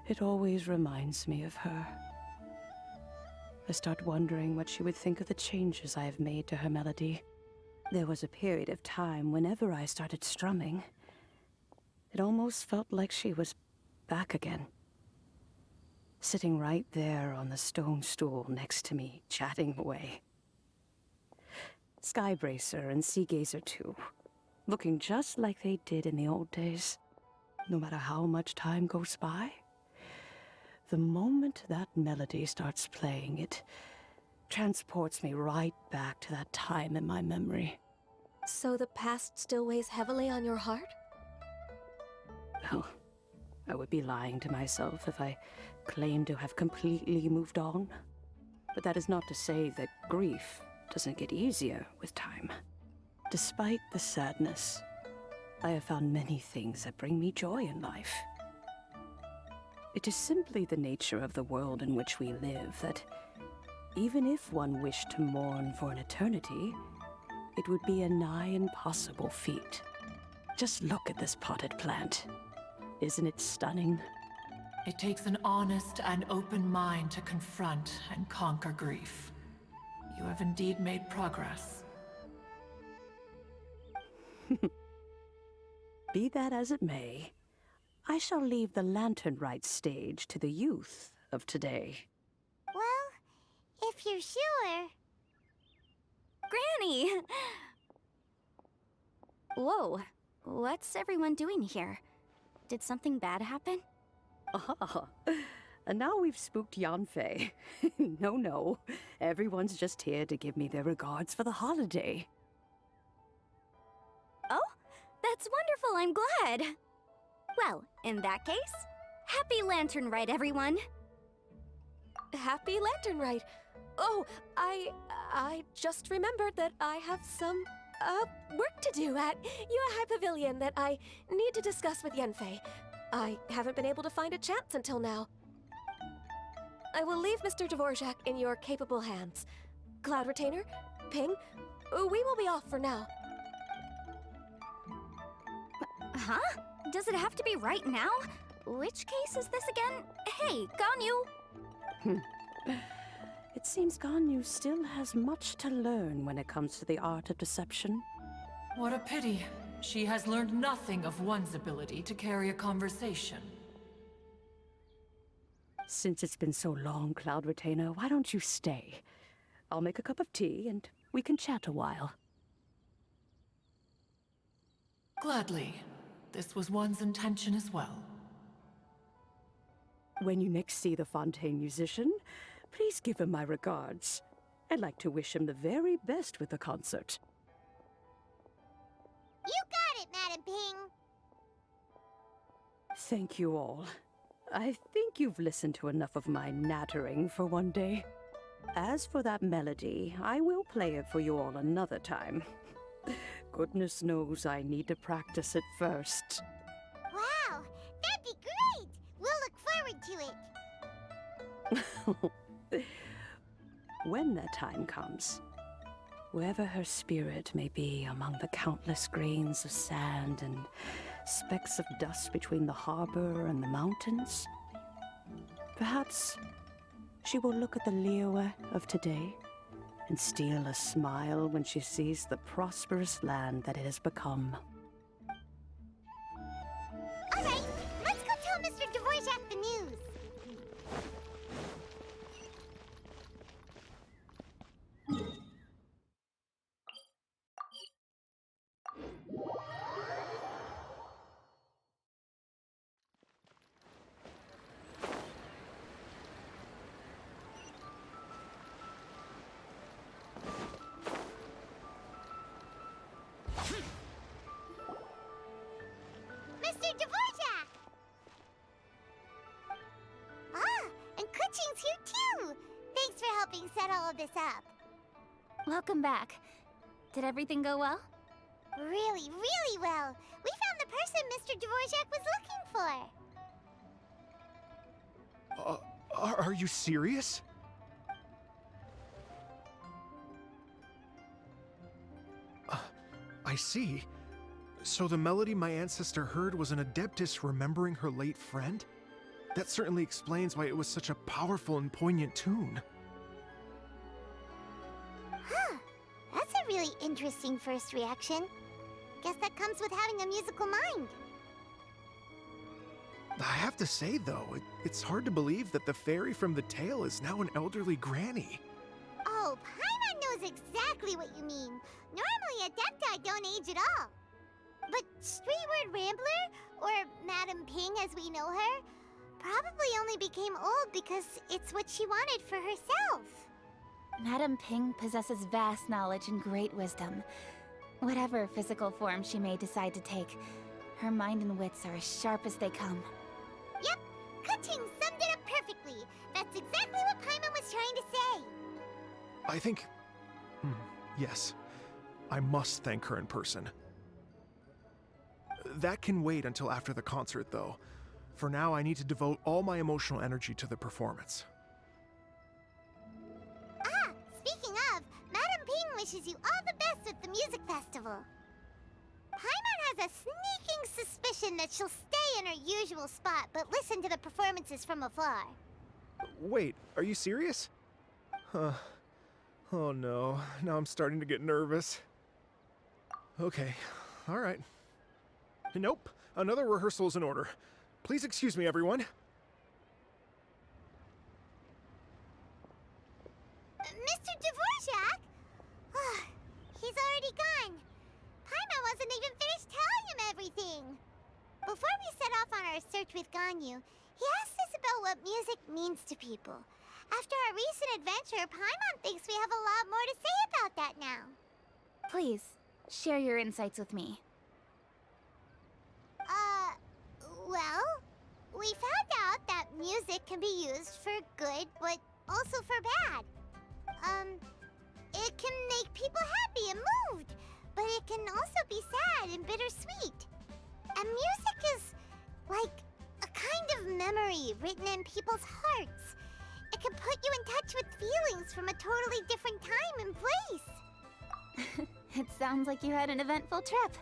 it always reminds me of her. I start wondering what she would think of the changes I have made to her melody. There was a period of time whenever I started strumming, it almost felt like she was back again. Sitting right there on the stone stool next to me, chatting away. Skybracer and Seagazer too, looking just like they did in the old days. No matter how much time goes by, the moment that melody starts playing, it transports me right back to that time in my memory. So the past still weighs heavily on your heart? Well, I would be lying to myself if I claimed to have completely moved on. But that is not to say that grief doesn't get easier with time. Despite the sadness, I have found many things that bring me joy in life. It is simply the nature of the world in which we live that even if one wished to mourn for an eternity, it would be a nigh impossible feat. Just look at this potted plant. Isn't it stunning? It takes an honest and open mind to confront and conquer grief. You have indeed made progress. Be that as it may, I shall leave the Lantern Rite stage to the youth of today. Well, if you're sure. Granny! Whoa, what's everyone doing here? Did something bad happen? Ah, and now we've spooked Yanfei. No. Everyone's just here to give me their regards for the holiday. Oh, that's wonderful, I'm glad! Well, in that case, happy Lantern Rite, everyone! Happy Lantern Rite. Oh, I just remembered that I have some, work to do at Yaoyao Pavilion that I need to discuss with Yanfei. I haven't been able to find a chance until now. I will leave Mr. Dvorak in your capable hands. Cloud Retainer, Ping, we will be off for now. Huh? Does it have to be right now? Which case is this again? Hey, Ganyu! It seems Ganyu still has much to learn when it comes to the art of deception. What a pity. She has learned nothing of one's ability to carry a conversation. Since it's been so long, Cloud Retainer, why don't you stay? I'll make a cup of tea and we can chat a while. Gladly. This was one's intention as well. When you next see the Fontaine musician, please give him my regards. I'd like to wish him the very best with the concert. You got it, Madam Ping. Thank you all. I think you've listened to enough of my nattering for one day. As for that melody, I will play it for you all another time. Goodness knows I need to practice it first. Wow, that'd be great! We'll look forward to it. When that time comes, wherever her spirit may be among the countless grains of sand and specks of dust between the harbor and the mountains, perhaps she will look at the Liyue of today and steal a smile when she sees the prosperous land that it has become. All right, let's go tell Mr. Dvorak the news. Mr. Dvorak! Ah, and Kuchin's here too! Thanks for helping set all of this up. Welcome back. Did everything go well? Really, really well. We found the person Mr. Dvorak was looking for. Are you serious? I see. So the melody my ancestor heard was an adeptus remembering her late friend? That certainly explains why it was such a powerful and poignant tune. Huh. That's a really interesting first reaction. Guess that comes with having a musical mind. I have to say, though, it's hard to believe that the fairy from the tale is now an elderly granny. Oh, Paimon knows exactly what you mean. Normally, Adepti don't age at all. But Streetward Rambler, or Madam Ping as we know her, probably only became old because it's what she wanted for herself. Madam Ping possesses vast knowledge and great wisdom. Whatever physical form she may decide to take, her mind and wits are as sharp as they come. Yep, Kuching summed it up perfectly. That's exactly what Paimon was trying to say. I think... yes. I must thank her in person. That can wait until after the concert, though. For now, I need to devote all my emotional energy to the performance. Ah, speaking of, Madam Ping wishes you all the best with the music festival. Paimon has a sneaking suspicion that she'll stay in her usual spot, but listen to the performances from afar. Wait, are you serious? Huh. Oh no, now I'm starting to get nervous. Okay, all right. Nope, another rehearsal is in order. Please excuse me, everyone. Mr. Dvorak? He's already gone. Paimon wasn't even finished telling him everything. Before we set off on our search with Ganyu, he asked us about what music means to people. After our recent adventure, Paimon thinks we have a lot more to say about that now. Please, share your insights with me. Well, we found out that music can be used for good, but also for bad. It can make people happy and moved, but it can also be sad and bittersweet. And music is like a kind of memory written in people's hearts. It can put you in touch with feelings from a totally different time and place. It sounds like you had an eventful trip.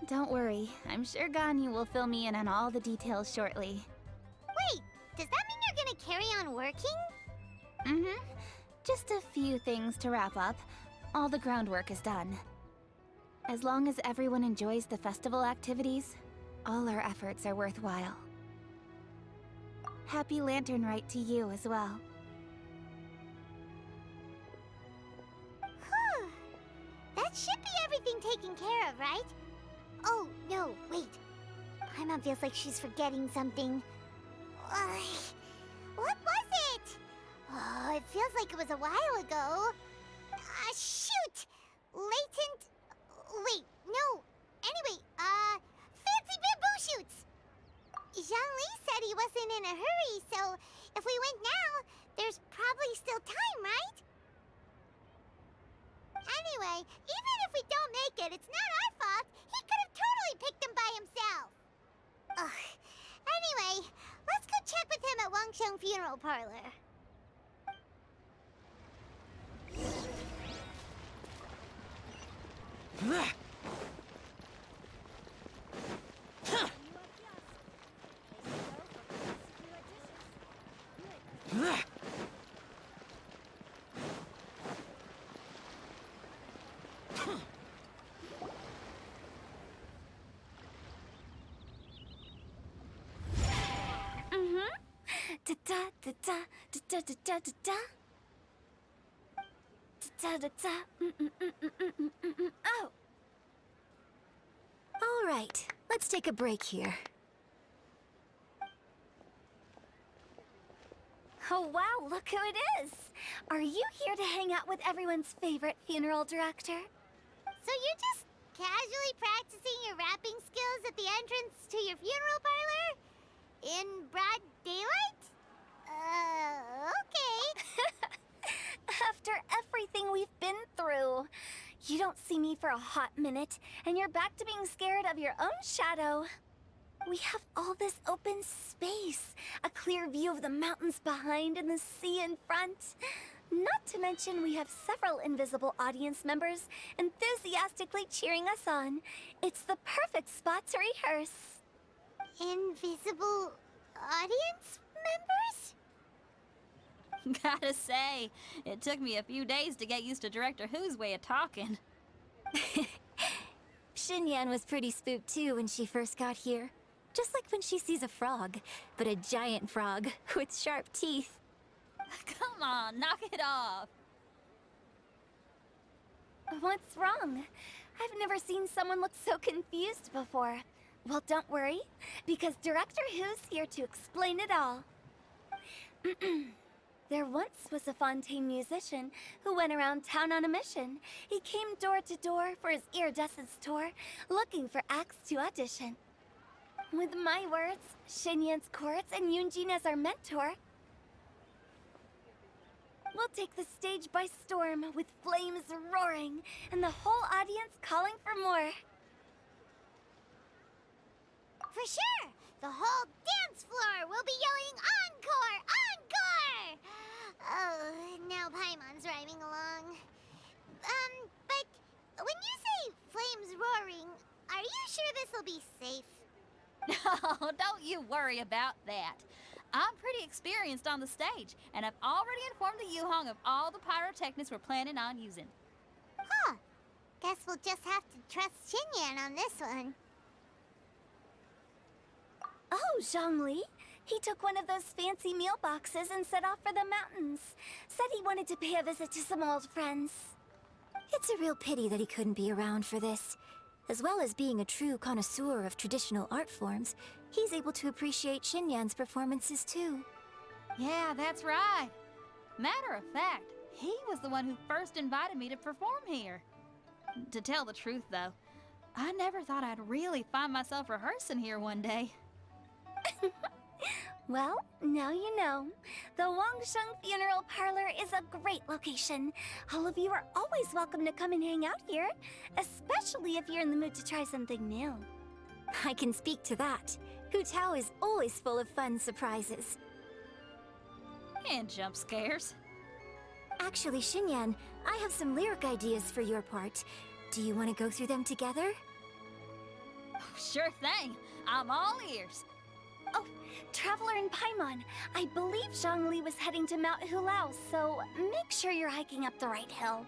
Don't worry, I'm sure Ganyu will fill me in on all the details shortly. Wait, does that mean you're gonna carry on working? Mm-hmm. Just a few things to wrap up. All the groundwork is done. As long as everyone enjoys the festival activities, all our efforts are worthwhile. Happy Lantern Rite to you as well. Whew. That should be everything taken care of, right? Oh, no, wait. Paimon feels like she's forgetting something. What was it? Oh, it feels like it was a while ago. Shoot! Latent... Wait, no. Anyway, fancy bamboo shoots! Zhangli said he wasn't in a hurry, so if we went now, there's probably still time, right? Anyway, even if we don't make it, it's not our fault. He could have totally picked them by himself. Ugh. Anyway, let's go check with him at Wangsheng Funeral Parlor. Da da da da da da da da da. Da da da. Oh. All right, let's take a break here. Oh wow, look who it is! Are you here to hang out with everyone's favorite funeral director? So you're just casually practicing your rapping skills at the entrance to your funeral parlor? In broad daylight? Okay. After everything we've been through, you don't see me for a hot minute, and you're back to being scared of your own shadow. We have all this open space, a clear view of the mountains behind and the sea in front. Not to mention we have several invisible audience members enthusiastically cheering us on. It's the perfect spot to rehearse. Invisible audience members? Gotta say, it took me a few days to get used to Director Who's way of talking. Xinyan was pretty spooked too when she first got here. Just like when she sees a frog, but a giant frog with sharp teeth. Come on, knock it off. What's wrong? I've never seen someone look so confused before. Well, don't worry, because Director Who's here to explain it all. There once was a Fontaine musician who went around town on a mission. He came door to door for his iridescence tour, looking for acts to audition. With my words, Xinyan's chords, and Yunjin as our mentor, we'll take the stage by storm with flames roaring and the whole audience calling for more. For sure! The whole dance floor will be yelling encore! Encore! Oh, now Paimon's rhyming along. But when you say flames roaring, are you sure this'll be safe? No, don't you worry about that. I'm pretty experienced on the stage, and I've already informed the Yuhong of all the pyrotechnics we're planning on using. Huh. Guess we'll just have to trust Xinyan on this one. Oh, Zhongli. He took one of those fancy meal boxes and set off for the mountains. Said he wanted to pay a visit to some old friends. It's a real pity that he couldn't be around for this. As well as being a true connoisseur of traditional art forms, he's able to appreciate Xinyan's performances too. Yeah, that's right. Matter of fact, he was the one who first invited me to perform here. To tell the truth, though, I never thought I'd really find myself rehearsing here one day. Well, now you know. The Wangsheng Funeral Parlor is a great location. All of you are always welcome to come and hang out here, especially if you're in the mood to try something new. I can speak to that. Hu Tao is always full of fun surprises. And jump scares. Actually, Xinyan, I have some lyric ideas for your part. Do you want to go through them together? Sure thing. I'm all ears. Oh, Traveler in Paimon, I believe Zhongli was heading to Mount Hulao, so make sure you're hiking up the right hill.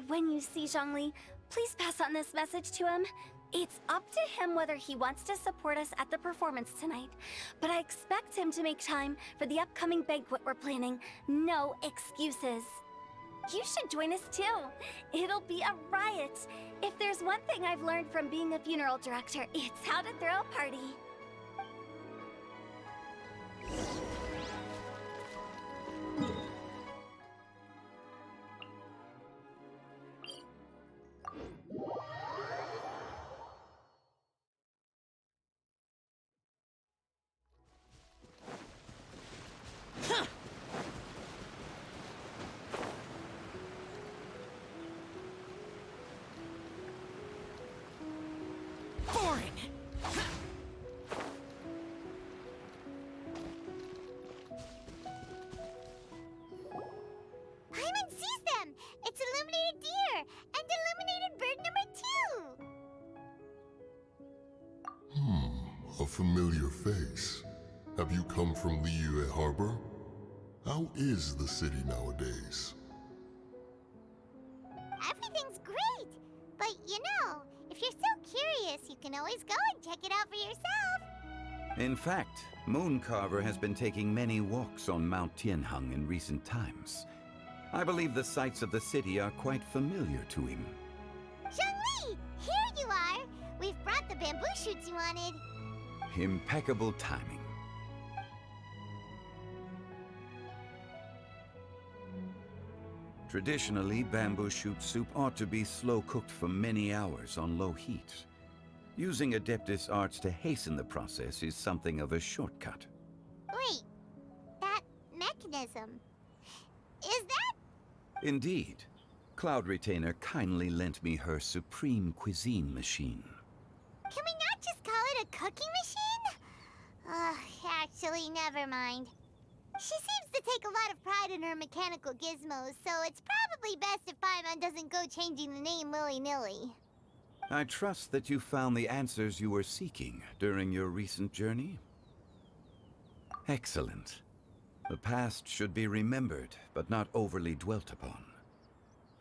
When you see Zhongli, please pass on this message to him. It's up to him whether he wants to support us at the performance tonight, but I expect him to make time for the upcoming banquet we're planning. No excuses. You should join us too. It'll be a riot. If there's one thing I've learned from being a funeral director, it's how to throw a party. Paimon sees them! It's illuminated deer! And illuminated bird number 2! A familiar face. Have you come from Liyue Harbor? How is the city nowadays? Everything's great! But you know, if you're so curious, you can always go and check it out for yourself. In fact, Mooncarver has been taking many walks on Mount Tianheng in recent times. I believe the sights of the city are quite familiar to him. Zhongli! Here you are! We've brought the bamboo shoots you wanted. Impeccable timing. Traditionally, bamboo shoot soup ought to be slow-cooked for many hours on low heat. Using Adeptus arts to hasten the process is something of a shortcut. Wait, that mechanism... is that... Indeed. Cloud Retainer kindly lent me her supreme cuisine machine. Can we not just call it a cooking machine? Actually, never mind. She seems to take a lot of pride in her mechanical gizmos, so it's probably best if Paimon doesn't go changing the name willy-nilly. I trust that you found the answers you were seeking during your recent journey? Excellent. The past should be remembered, but not overly dwelt upon.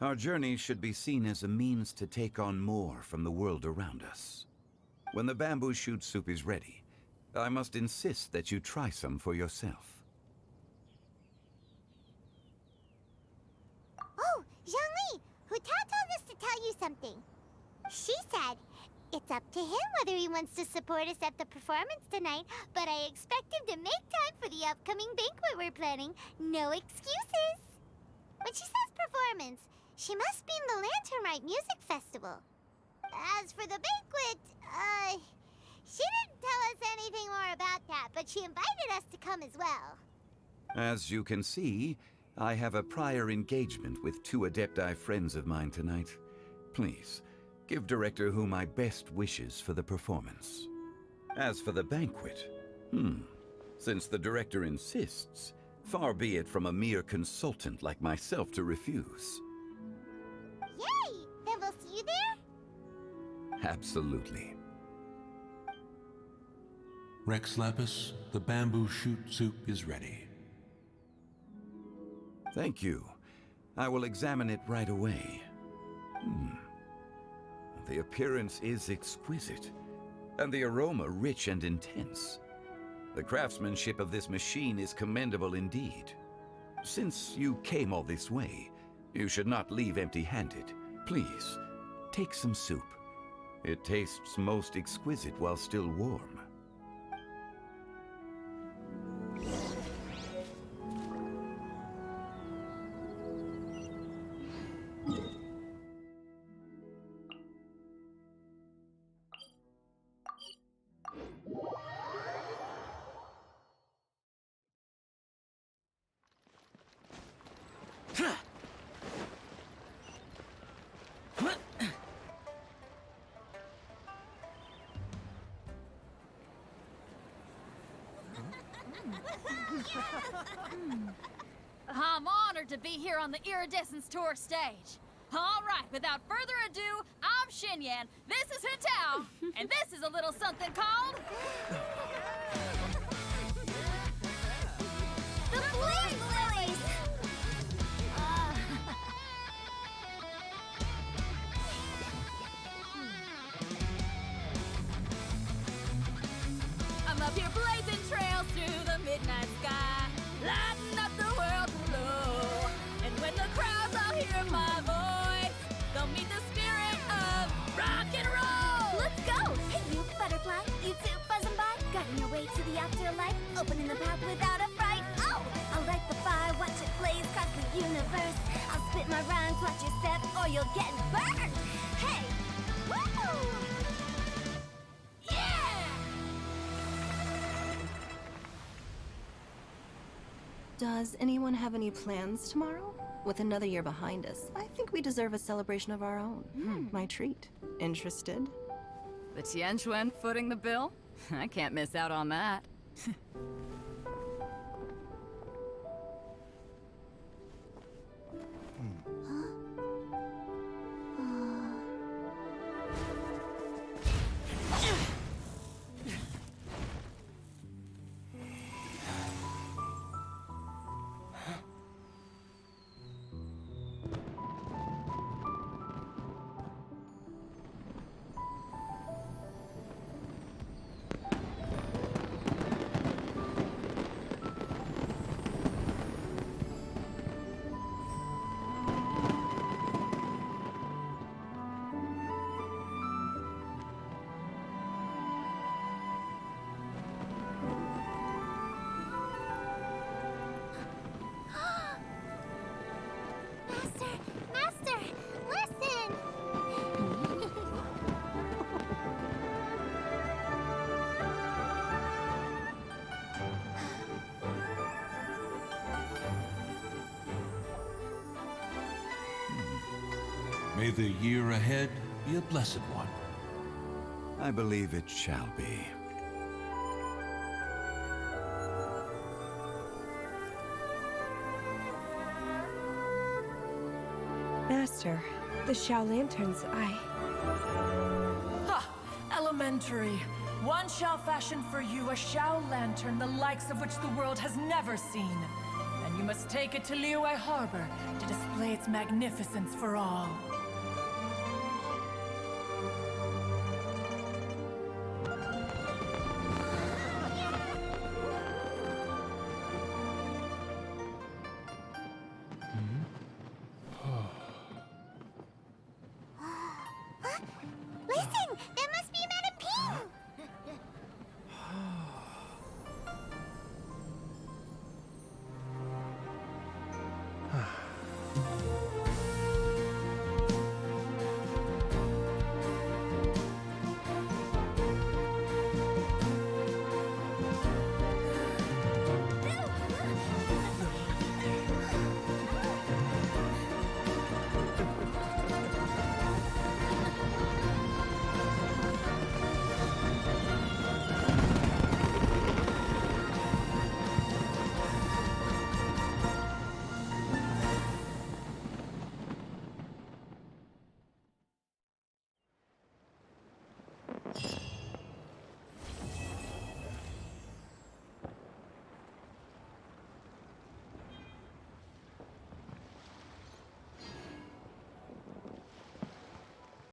Our journey should be seen as a means to take on more from the world around us. When the bamboo shoot soup is ready, I must insist that you try some for yourself. Oh, Zhongli! Hu Tao told us to tell you something. She said, it's up to him whether he wants to support us at the performance tonight, but I expect him to make time for the upcoming banquet we're planning. No excuses! When she says performance, she must mean the Lantern Rite Music Festival. As for the banquet, she didn't tell us anything more about that, but she invited us to come as well. As you can see, I have a prior engagement with 2 Adepti friends of mine tonight. Please, give Director Hu my best wishes for the performance. As for the banquet, since the Director insists, far be it from a mere consultant like myself to refuse. Yay! Then we'll see you there? Absolutely. Rex Lapis, the bamboo shoot soup is ready. Thank you. I will examine it right away. The appearance is exquisite, and the aroma rich and intense. The craftsmanship of this machine is commendable indeed. Since you came all this way, you should not leave empty-handed. Please, take some soup. It tastes most exquisite while still warm. I'm honored to be here on the Iridescence Tour stage. All right, without further ado, I'm Xinyan, this is Hetao, and this is a little something called... The Blaze Lilies! I'm up here blazing trails through the midnight sky, lighting up the world below. And when the crowds all hear my voice, they'll meet the spirit of rock and roll. Let's go! Hey, you butterfly, you too buzzing by, guiding your way to the afterlife, opening the path without a fright. Oh, I'll light the fire, watch it blaze across the universe. I'll spit my rhymes, watch your step, or you'll get burned. Hey, woo! Does anyone have any plans tomorrow? With another year behind us, I think we deserve a celebration of our own. My treat. Interested? The Tianquan footing the bill? I can't miss out on that. Master, listen! May the year ahead be a blessed one. I believe it shall be. Master, the Xiao Lanterns, Ha! Elementary. One shall fashion for you a Xiao Lantern the likes of which the world has never seen. And you must take it to Liyue Harbor to display its magnificence for all.